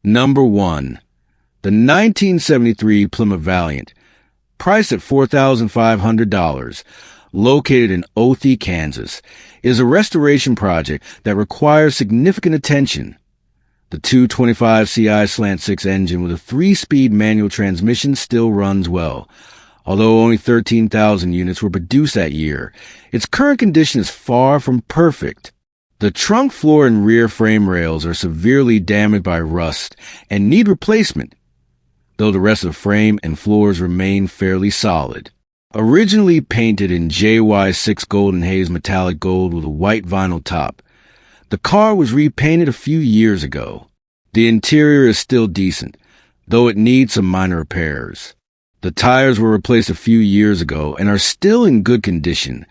Number 1. The 1973 Plymouth Valiant, priced at $4,500, located in Othie, Kansas, is a restoration project that requires significant attention. The 225 CI Slant 6 engine with a 3-speed manual transmission still runs well. Although only 13,000 units were produced that year, its current condition is far from perfect. The trunk floor and rear frame rails are severely damaged by rust and need replacement, though the rest of the frame and floors remain fairly solid. Originally painted in JY6 Golden Haze metallic gold with a white vinyl top, the car was repainted a few years ago. The interior is still decent, though it needs some minor repairs. The tires were replaced a few years ago and are still in good condition,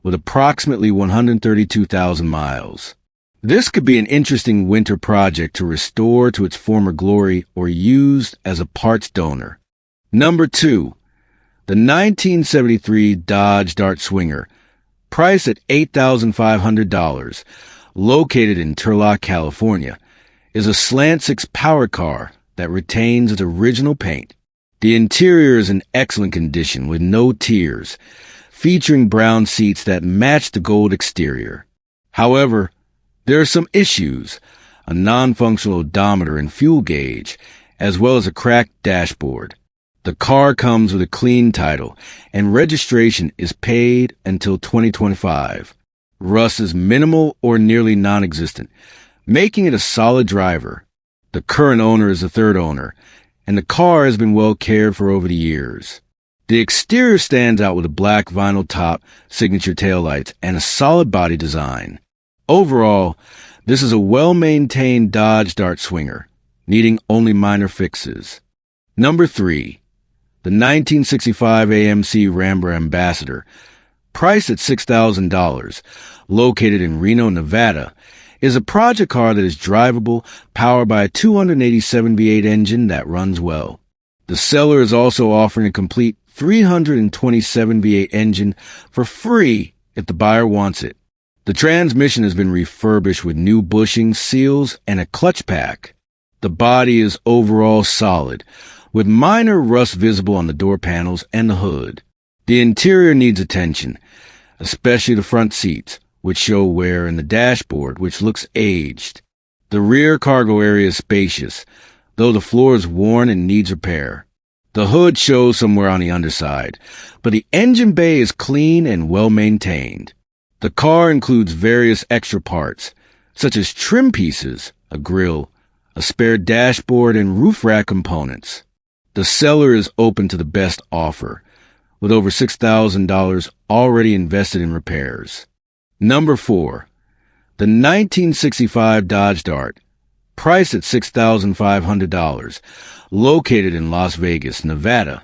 with approximately 132,000 miles. This could be an interesting winter project to restore to its former glory or used as a parts donor. Number 2. The 1973 Dodge Dart Swinger, priced at $8,500, located in Turlock, California, is a Slant 6 power car that retains its original paint. The interior is in excellent condition with no tears, featuring brown seats that match the gold exterior. However, there are some issues: a non-functional odometer and fuel gauge, as well as a cracked dashboard. The car comes with a clean title, and registration is paid until 2025. Rust is minimal or nearly non-existent, making it a solid driver. The current owner is the third owner, and the car has been well cared for over the years. The exterior stands out with a black vinyl top, signature taillights, and a solid body design. Overall, this is a well-maintained Dodge Dart Swinger, needing only minor fixes. Number 3. The 1965 AMC Rambler Ambassador, priced at $6,000, located in Reno, Nevada, is a project car that is drivable, powered by a 287 V8 engine that runs well. The seller is also offering a complete 327 V8 engine for free if the buyer wants it. The transmission has been refurbished with new bushings, seals, and a clutch pack. The body is overall solid, with minor rust visible on the door panels and the hood. The interior needs attention, especially the front seats, which show wear, and the dashboard, which looks aged. The rear cargo area is spacious, though the floor is worn and needs repair. The hood shows somewhere on the underside, but the engine bay is clean and well maintained. The car includes various extra parts, such as trim pieces, a grille, a spare dashboard, and roof rack components. The seller is open to the best offer, with over $6,000 already invested in repairs. Number 4. The 1965 Dodge Dart, priced at $6,500, located in Las Vegas, Nevada,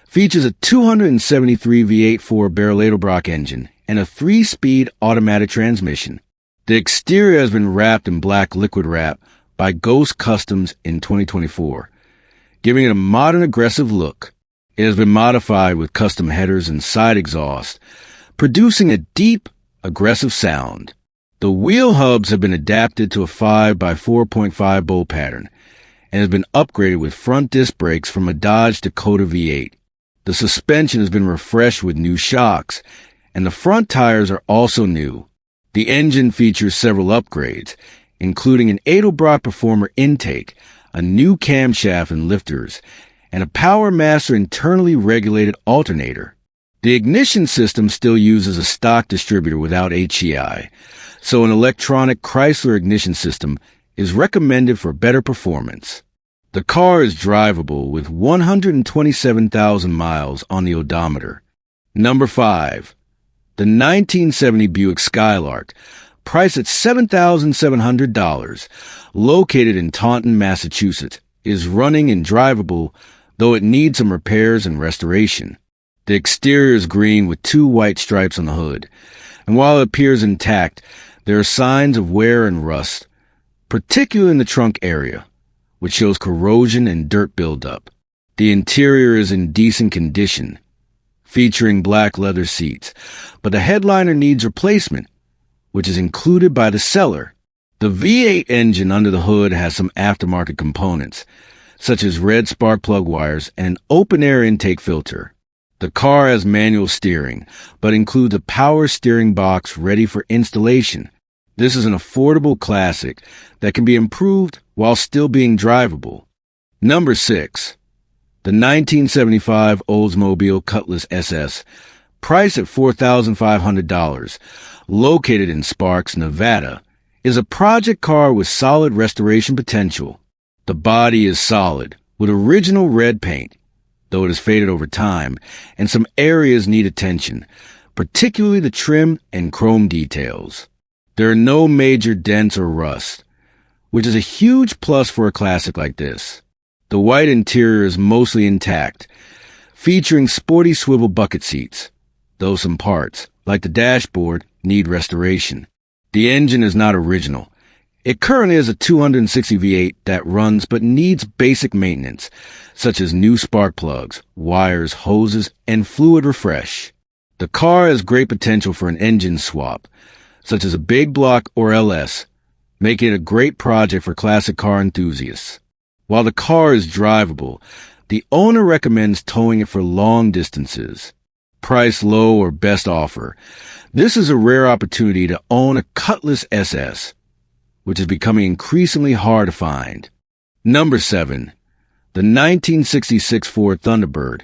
features a 273 V8 4-barrel Edelbrock engine and a 3-speed automatic transmission. The exterior has been wrapped in black liquid wrap by Ghost Customs in 2024, giving it a modern, aggressive look. It has been modified with custom headers and side exhaust, producing a deep, aggressive sound. The wheel hubs have been adapted to a 5x4.5 bowl pattern and has been upgraded with front disc brakes from a Dodge Dakota V8. The suspension has been refreshed with new shocks, and the front tires are also new. The engine features several upgrades, including an Edelbrock Performer intake, a new camshaft and lifters, and a Power Master internally regulated alternator. The ignition system still uses a stock distributor without HEI, so an electronic Chrysler ignition system is recommended for better performance. The car is drivable with 127,000 miles on the odometer. Number 5. The 1970 Buick Skylark, priced at $7,700, located in Taunton, Massachusetts, is running and drivable, though it needs some repairs and restoration. The exterior is green with 2 white stripes on the hood, and while it appears intact, there are signs of wear and rust, particularly in the trunk area, which shows corrosion and dirt buildup. The interior is in decent condition, featuring black leather seats, but the headliner needs replacement, which is included by the seller. The V8 engine under the hood has some aftermarket components, such as red spark plug wires and an open-air intake filter. The car has manual steering, but includes a power steering box ready for installation. This is an affordable classic that can be improved while still being drivable. Number 6. The 1975 Oldsmobile Cutlass SS, priced at $4,500, located in Sparks, Nevada, is a project car with solid restoration potential. The body is solid, with original red paint, though it has faded over time, and some areas need attention, particularly the trim and chrome details. There are no major dents or rust, which is a huge plus for a classic like this. The white interior is mostly intact, featuring sporty swivel bucket seats, though some parts, like the dashboard, need restoration. The engine is not original. It currently has a 260 V8 that runs but needs basic maintenance, such as new spark plugs, wires, hoses, and fluid refresh. The car has great potential for an engine swap, such as a big block or LS, making it a great project for classic car enthusiasts. While the car is drivable, the owner recommends towing it for long distances. Price low or best offer. This is a rare opportunity to own a Cutlass SS, which is becoming increasingly hard to find. Number 7. The 1966 Ford Thunderbird,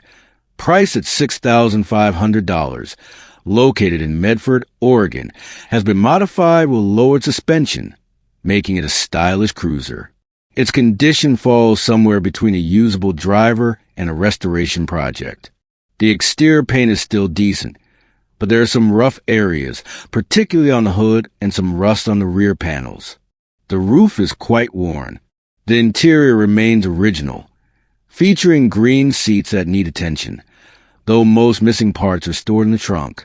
priced at $6,500, located in Medford, Oregon, has been modified with lowered suspension, making it a stylish cruiser. Its condition falls somewhere between a usable driver and a restoration project. The exterior paint is still decent, but there are some rough areas, particularly on the hood and some rust on the rear panels. The roof is quite worn. The interior remains original, featuring green seats that need attention, though most missing parts are stored in the trunk.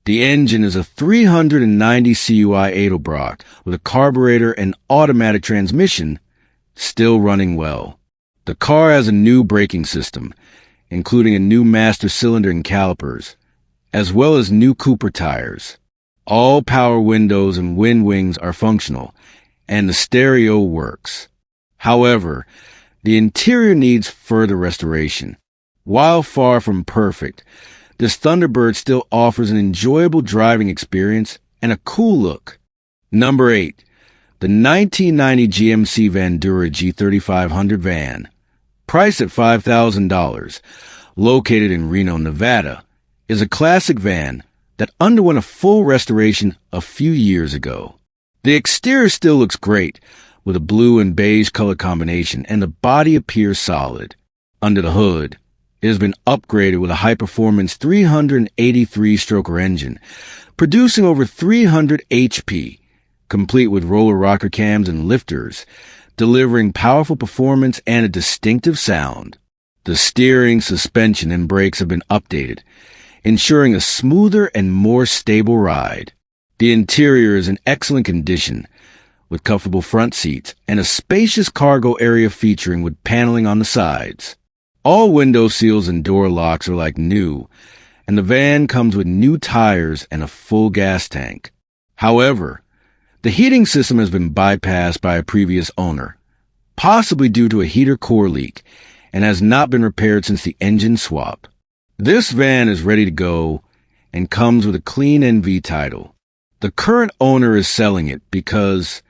The engine is a 390 CUI Edelbrock with a carburetor and automatic transmission, still running well. The car has a new braking system, including a new master cylinder and calipers, as well as new Cooper tires. All power windows and wind wings are functional, and the stereo works. However, the interior needs further restoration. While far from perfect, this Thunderbird still offers an enjoyable driving experience and a cool look. Number 8. The 1990 GMC Vandura G3500 van, priced at $5,000, located in Reno, Nevada, is a classic van that underwent a full restoration a few years ago. The exterior still looks great, with a blue and beige color combination, and the body appears solid. Under the hood, it has been upgraded with a high-performance 383-stroker engine, producing over 300 HP, complete with roller rocker cams and lifters, delivering powerful performance and a distinctive sound. The steering, suspension, and brakes have been updated, ensuring a smoother and more stable ride. The interior is in excellent condition, with comfortable front seats and a spacious cargo area featuring with paneling on the sides. All window seals and door locks are like new, and the van comes with new tires and a full gas tank. However, the heating system has been bypassed by a previous owner, possibly due to a heater core leak, and has not been repaired since the engine swap. This van is ready to go and comes with a clean NV title. The current owner is selling it because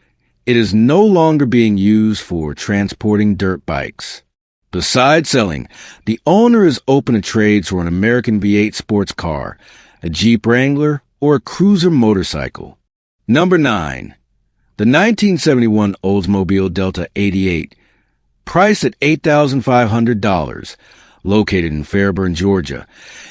it is no longer being used for transporting dirt bikes. Besides selling, the owner is open to trades for an American V8 sports car, a Jeep Wrangler, or a cruiser motorcycle. Number 9. The 1971 Oldsmobile Delta 88, priced at $8,500, located in Fairburn, Georgia,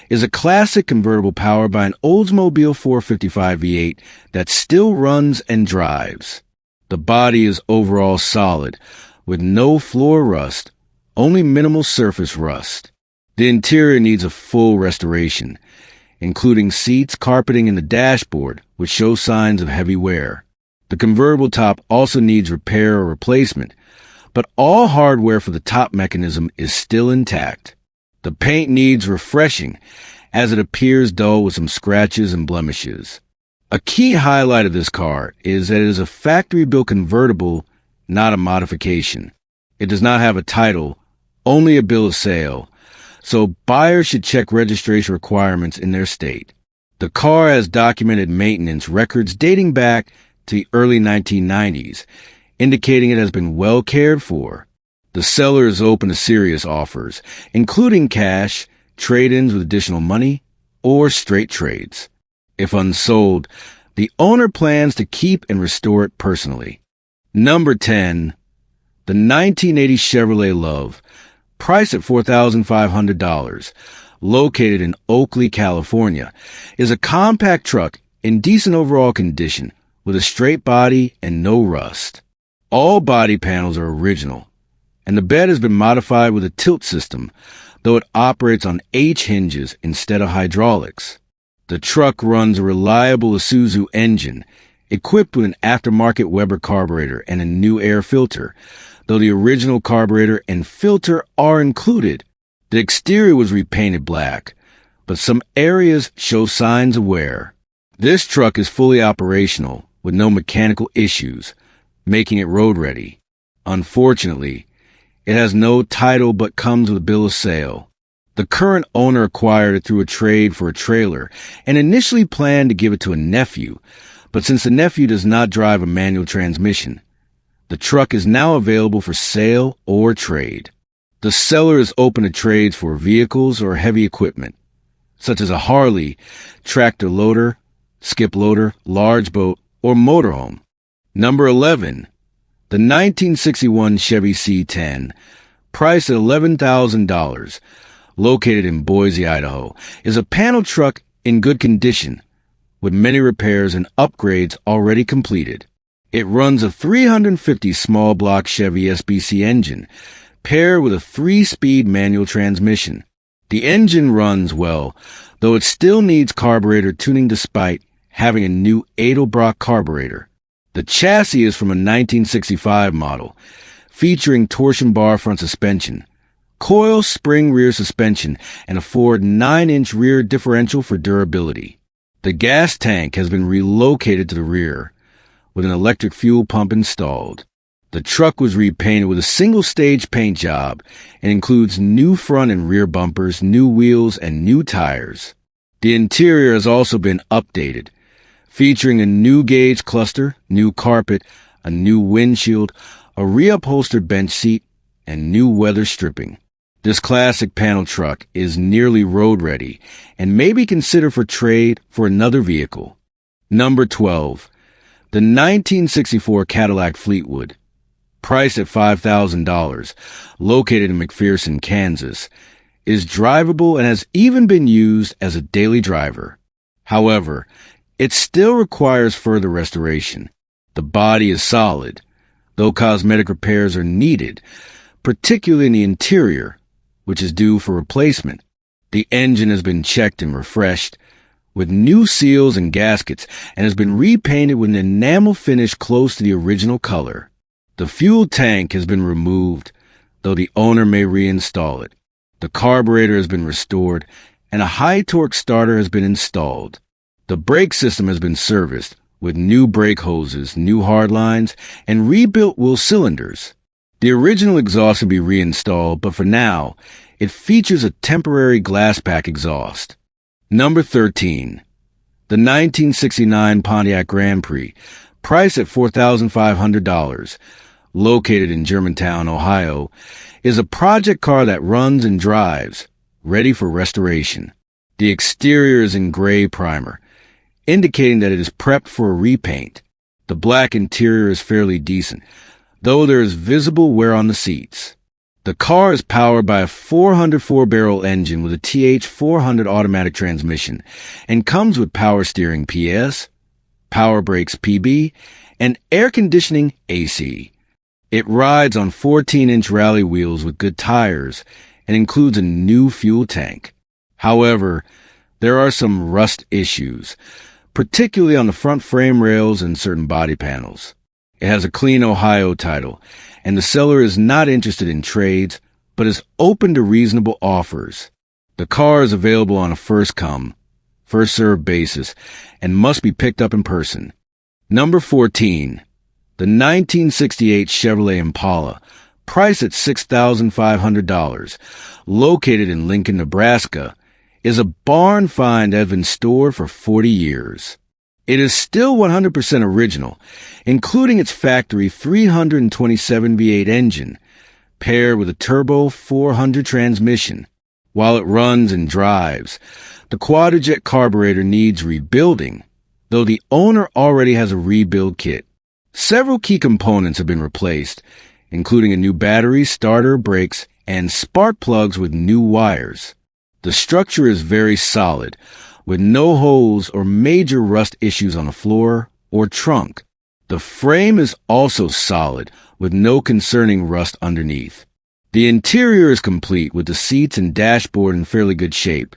is a classic convertible powered by an Oldsmobile 455 V8 that still runs and drives. The body is overall solid, with no floor rust, only minimal surface rust. The interior needs a full restoration, including seats, carpeting, and the dashboard, which show signs of heavy wear. The convertible top also needs repair or replacement, but all hardware for the top mechanism is still intact. The paint needs refreshing, as it appears dull with some scratches and blemishes. A key highlight of this car is that it is a factory-built convertible, not a modification. It does not have a title, only a bill of sale, so buyers should check registration requirements in their state. The car has documented maintenance records dating back to the early 1990s, indicating it has been well cared for. The seller is open to serious offers, including cash, trade-ins with additional money, or straight trades. If unsold, the owner plans to keep and restore it personally. Number 10. The 1980 Chevrolet Love, priced at $4,500, located in Oakley, California, is a compact truck in decent overall condition with a straight body and no rust. All body panels are original, and the bed has been modified with a tilt system, though it operates on H hinges instead of hydraulics. The truck runs a reliable Isuzu engine, equipped with an aftermarket Weber carburetor and a new air filter, though the original carburetor and filter are included. The exterior was repainted black, but some areas show signs of wear. This truck is fully operational with no mechanical issues, making it road ready. Unfortunately, it has no title but comes with a bill of sale. The current owner acquired it through a trade for a trailer and initially planned to give it to a nephew, but since the nephew does not drive a manual transmission, the truck is now available for sale or trade. The seller is open to trades for vehicles or heavy equipment, such as a Harley, tractor loader, skip loader, large boat, or motorhome. Number 11. The 1961 Chevy C10, priced at $11,000, located in Boise, Idaho, is a panel truck in good condition, with many repairs and upgrades already completed. It runs a 350 small block Chevy SBC engine, paired with a 3-speed manual transmission. The engine runs well, though it still needs carburetor tuning despite having a new Edelbrock carburetor. The chassis is from a 1965 model, featuring torsion bar front suspension, coil spring rear suspension, and a Ford 9-inch rear differential for durability. The gas tank has been relocated to the rear, with an electric fuel pump installed. The truck was repainted with a single-stage paint job and includes new front and rear bumpers, new wheels, and new tires. The interior has also been updated, featuring a new gauge cluster, new carpet, a new windshield, a reupholstered bench seat, and new weather stripping. This classic panel truck is nearly road-ready and may be considered for trade for another vehicle. Number 12. The 1964 Cadillac Fleetwood, priced at $5,000, located in McPherson, Kansas, is drivable and has even been used as a daily driver. However, it still requires further restoration. The body is solid, though cosmetic repairs are needed, particularly in the interior, which is due for replacement. The engine has been checked and refreshed with new seals and gaskets and has been repainted with an enamel finish close to the original color. The fuel tank has been removed, though the owner may reinstall it. The carburetor has been restored and a high-torque starter has been installed. The brake system has been serviced with new brake hoses, new hard lines, and rebuilt wheel cylinders. The original exhaust will be reinstalled, but for now, it features a temporary glass pack exhaust. Number 13. The 1969 Pontiac Grand Prix, priced at $4,500, located in Germantown, Ohio, is a project car that runs and drives, ready for restoration. The exterior is in gray primer, indicating that it is prepped for a repaint. The black interior is fairly decent, though there is visible wear on the seats. The car is powered by a 404-barrel engine with a TH400 automatic transmission and comes with power steering PS, power brakes PB, and air conditioning AC. It rides on 14-inch rally wheels with good tires and includes a new fuel tank. However, there are some rust issues, particularly on the front frame rails and certain body panels. It has a clean Ohio title, and the seller is not interested in trades, but is open to reasonable offers. The car is available on a first-come, first served basis, and must be picked up in person. Number 14. The 1968 Chevrolet Impala, priced at $6,500, located in Lincoln, Nebraska, is a barn find that has been stored for 40 years. It is still 100% original, including its factory 327 V8 engine, paired with a turbo 400 transmission. While it runs and drives, the Quadrajet carburetor needs rebuilding, though the owner already has a rebuild kit. Several key components have been replaced, including a new battery, starter, brakes, and spark plugs with new wires. The structure is very solid, with no holes or major rust issues on the floor or trunk. The frame is also solid, with no concerning rust underneath. The interior is complete, with the seats and dashboard in fairly good shape,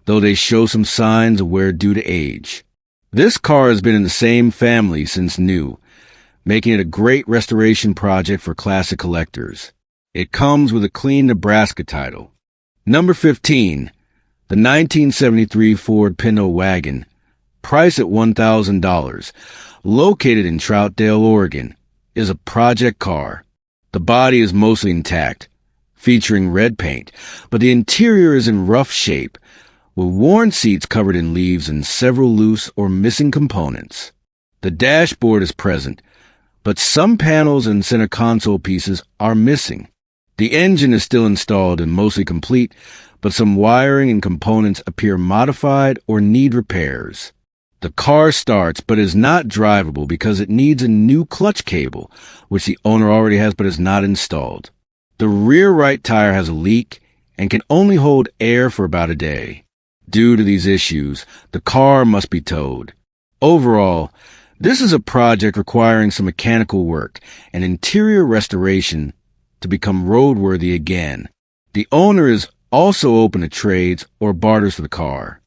though they show some signs of wear due to age. This car has been in the same family since new, making it a great restoration project for classic collectors. It comes with a clean Nebraska title. Number 15. The 1973 Ford Pinto Wagon, priced at $1,000, located in Troutdale, Oregon, is a project car. The body is mostly intact, featuring red paint, but the interior is in rough shape, with worn seats covered in leaves and several loose or missing components. The dashboard is present, but some panels and center console pieces are missing. The engine is still installed and mostly complete, but some wiring and components appear modified or need repairs. The car starts but is not drivable because it needs a new clutch cable, which the owner already has but is not installed. The rear right tire has a leak and can only hold air for about a day. Due to these issues, the car must be towed. Overall, this is a project requiring some mechanical work and interior restoration to become roadworthy again. The owner is also open to trades or barters for the car.